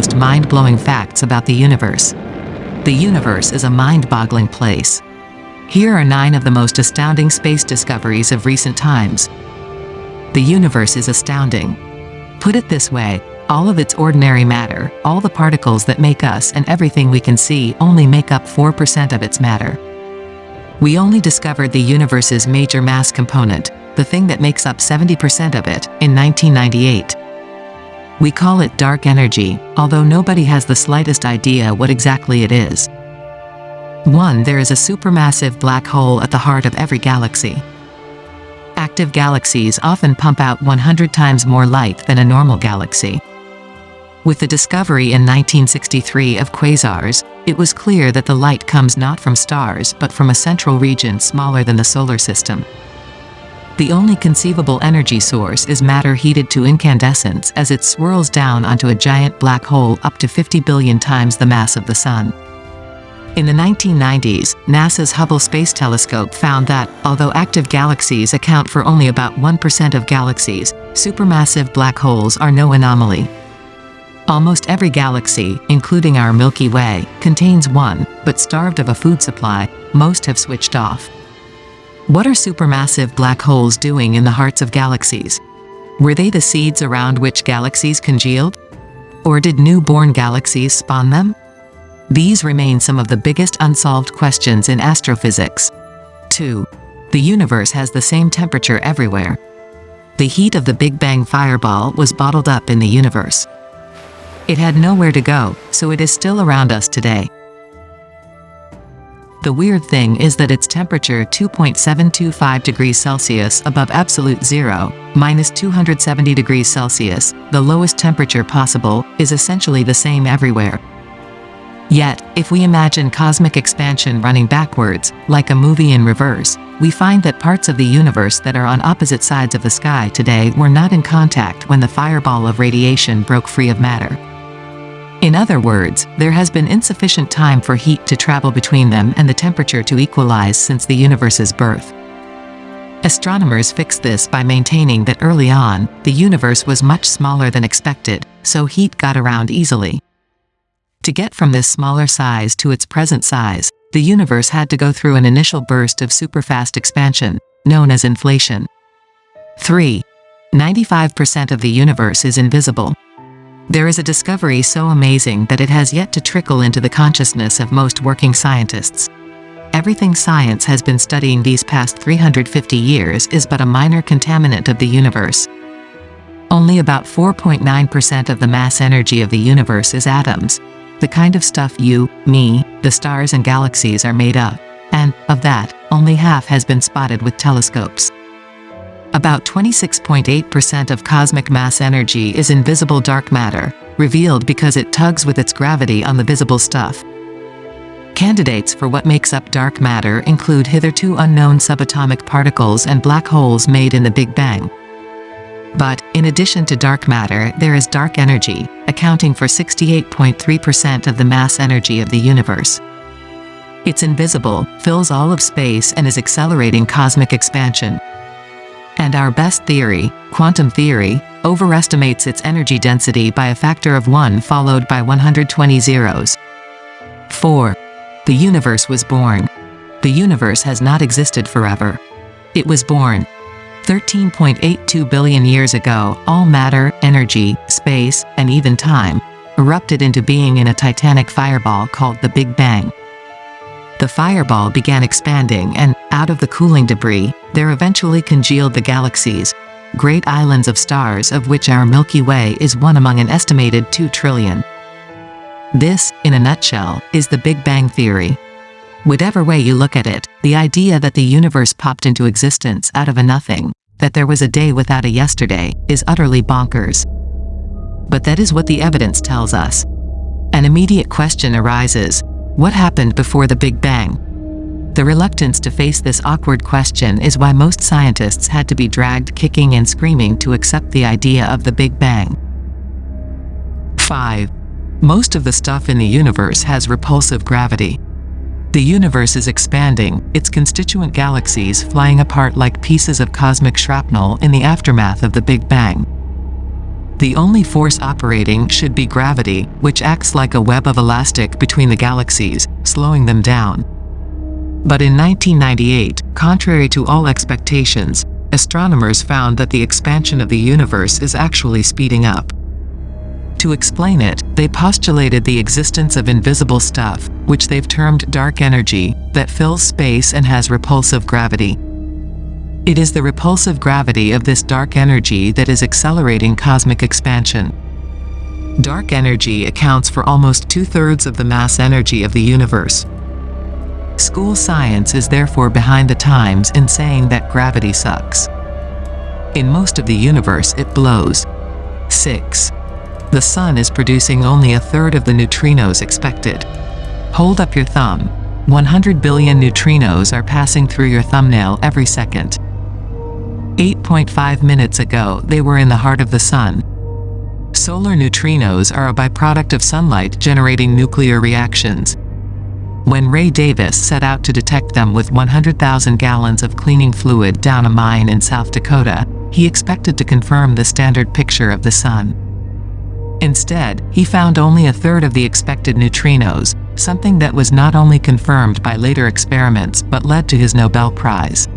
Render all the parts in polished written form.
most mind-blowing facts about the universe. The universe is a mind-boggling place. Here are 9 of the most astounding space discoveries of recent times. The universe is astounding. Put it this way, all of its ordinary matter, all the particles that make us and everything we can see only make up 4% of its matter. We only discovered the universe's major mass component, the thing that makes up 70% of it, in 1998. We call it dark energy, although nobody has the slightest idea what exactly it is. 1. There is a supermassive black hole at the heart of every galaxy. Active galaxies often pump out 100 times more light than a normal galaxy. With the discovery in 1963 of quasars, it was clear that the light comes not from stars but from a central region smaller than the solar system. The only conceivable energy source is matter heated to incandescence as it swirls down onto a giant black hole up to 50 billion times the mass of the Sun. In the 1990s, NASA's Hubble Space Telescope found that, although active galaxies account for only about 1% of galaxies, supermassive black holes are no anomaly. Almost every galaxy, including our Milky Way, contains one, but starved of a food supply, most have switched off. What are supermassive black holes doing in the hearts of galaxies? Were they the seeds around which galaxies congealed? Or did newborn galaxies spawn them? These remain some of the biggest unsolved questions in astrophysics. 2. The universe has the same temperature everywhere. The heat of the Big Bang fireball was bottled up in the universe. It had nowhere to go, so it is still around us today. The weird thing is that its temperature 2.725 degrees Celsius above absolute zero, minus 270 degrees Celsius, the lowest temperature possible, is essentially the same everywhere. Yet, if we imagine cosmic expansion running backwards, like a movie in reverse, we find that parts of the universe that are on opposite sides of the sky today were not in contact when the fireball of radiation broke free of matter. In other words, there has been insufficient time for heat to travel between them and the temperature to equalize since the universe's birth. Astronomers fixed this by maintaining that early on, the universe was much smaller than expected, so heat got around easily. To get from this smaller size to its present size, the universe had to go through an initial burst of superfast expansion, known as inflation. 3. 95% of the universe is invisible. There is a discovery so amazing that it has yet to trickle into the consciousness of most working scientists. Everything science has been studying these past 350 years is but a minor contaminant of the universe. Only about 4.9% of the mass energy of the universe is atoms, the kind of stuff you, me, the stars and galaxies are made of, and, of that, only half has been spotted with telescopes. About 26.8% of cosmic mass energy is invisible dark matter, revealed because it tugs with its gravity on the visible stuff. Candidates for what makes up dark matter include hitherto unknown subatomic particles and black holes made in the Big Bang. But, in addition to dark matter, there is dark energy, accounting for 68.3% of the mass energy of the universe. It's invisible, fills all of space and is accelerating cosmic expansion. And our best theory, quantum theory, overestimates its energy density by a factor of 1 followed by 120 zeros. 4. The universe was born. The universe has not existed forever. It was born. 13.82 billion years ago, all matter, energy, space, and even time erupted into being in a titanic fireball called the Big Bang. The fireball began expanding and, out of the cooling debris, there eventually congealed the galaxies, great islands of stars of which our Milky Way is one among an estimated 2 trillion. This, in a nutshell, is the Big Bang theory. Whatever way you look at it, the idea that the universe popped into existence out of a nothing, that there was a day without a yesterday, is utterly bonkers. But that is what the evidence tells us. An immediate question arises: what happened before the Big Bang? The reluctance to face this awkward question is why most scientists had to be dragged kicking and screaming to accept the idea of the Big Bang. 5. Most of the stuff in the universe has repulsive gravity. The universe is expanding, its constituent galaxies flying apart like pieces of cosmic shrapnel in the aftermath of the Big Bang. The only force operating should be gravity, which acts like a web of elastic between the galaxies, slowing them down. But in 1998, contrary to all expectations, astronomers found that the expansion of the universe is actually speeding up. To explain it, they postulated the existence of invisible stuff, which they've termed dark energy, that fills space and has repulsive gravity. It is the repulsive gravity of this dark energy that is accelerating cosmic expansion. Dark energy accounts for almost 2/3 of the mass energy of the universe. School science is therefore behind the times in saying that gravity sucks. In most of the universe it blows. 6. The Sun is producing only 1/3 of the neutrinos expected. Hold up your thumb. 100 billion neutrinos are passing through your thumbnail every second. 8.5 minutes ago, they were in the heart of the Sun. Solar neutrinos are a byproduct of sunlight generating nuclear reactions. When Ray Davis set out to detect them with 100,000 gallons of cleaning fluid down a mine in South Dakota, he expected to confirm the standard picture of the Sun. Instead, he found only 1/3 of the expected neutrinos, something that was not only confirmed by later experiments but led to his Nobel Prize.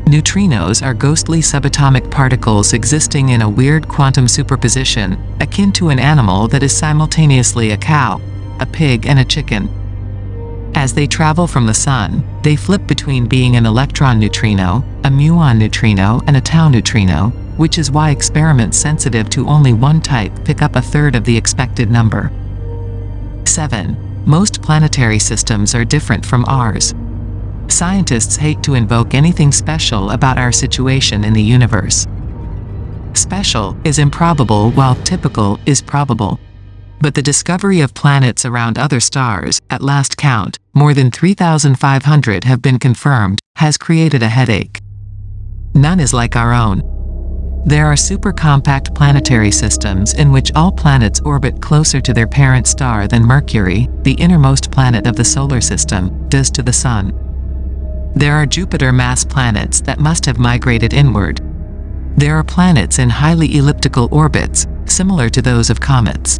Neutrinos are ghostly subatomic particles existing in a weird quantum superposition, akin to an animal that is simultaneously a cow, a pig and a chicken. As they travel from the Sun, they flip between being an electron neutrino, a muon neutrino and a tau neutrino, which is why experiments sensitive to only one type pick up 1/3 of the expected number. 7. Most planetary systems are different from ours. Scientists hate to invoke anything special about our situation in the universe. Special is improbable while typical is probable. But the discovery of planets around other stars, at last count, more than 3,500 have been confirmed, has created a headache. None is like our own. There are supercompact planetary systems in which all planets orbit closer to their parent star than Mercury, the innermost planet of the solar system, does to the Sun. There are Jupiter-mass planets that must have migrated inward. There are planets in highly elliptical orbits, similar to those of comets.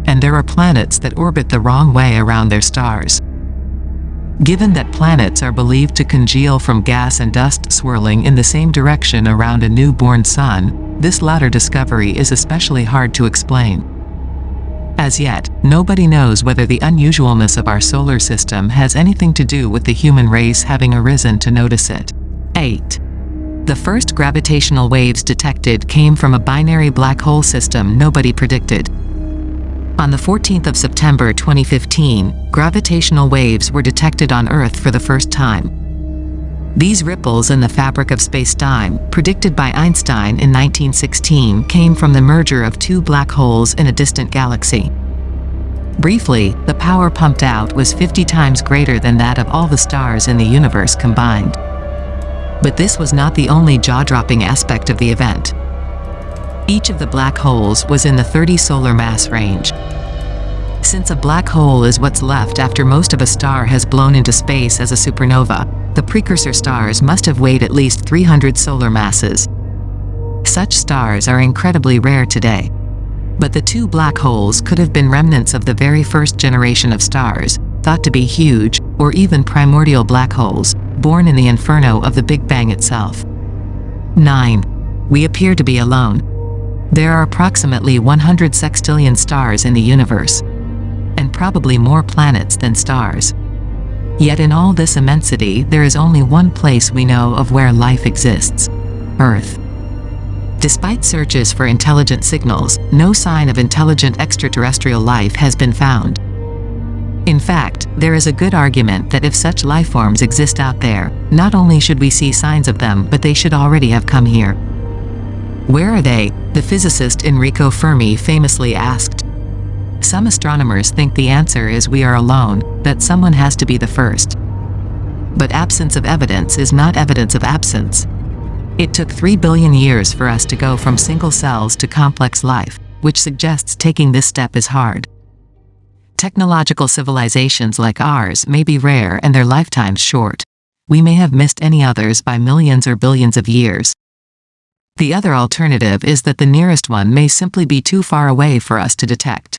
And there are planets that orbit the wrong way around their stars. Given that planets are believed to congeal from gas and dust swirling in the same direction around a newborn sun, this latter discovery is especially hard to explain. As yet, nobody knows whether the unusualness of our solar system has anything to do with the human race having arisen to notice it. 8. The first gravitational waves detected came from a binary black hole system nobody predicted. On the 14th of September 2015, gravitational waves were detected on Earth for the first time. These ripples in the fabric of space-time, predicted by Einstein in 1916, came from the merger of two black holes in a distant galaxy. Briefly, the power pumped out was 50 times greater than that of all the stars in the universe combined. But this was not the only jaw-dropping aspect of the event. Each of the black holes was in the 30 solar mass range. Since a black hole is what's left after most of a star has blown into space as a supernova, the precursor stars must have weighed at least 300 solar masses. Such stars are incredibly rare today. But the two black holes could have been remnants of the very first generation of stars, thought to be huge, or even primordial black holes, born in the inferno of the Big Bang itself. 9. We appear to be alone. There are approximately 100 sextillion stars in the universe, and probably more planets than stars. Yet in all this immensity, there is only one place we know of where life exists: Earth. Despite searches for intelligent signals, no sign of intelligent extraterrestrial life has been found. In fact, there is a good argument that if such life forms exist out there, not only should we see signs of them, but they should already have come here. Where are they? The physicist Enrico Fermi famously asked. Some astronomers think the answer is we are alone, that someone has to be the first. But absence of evidence is not evidence of absence. It took 3 billion years for us to go from single cells to complex life, which suggests taking this step is hard. Technological civilizations like ours may be rare and their lifetimes short. We may have missed any others by millions or billions of years. The other alternative is that the nearest one may simply be too far away for us to detect.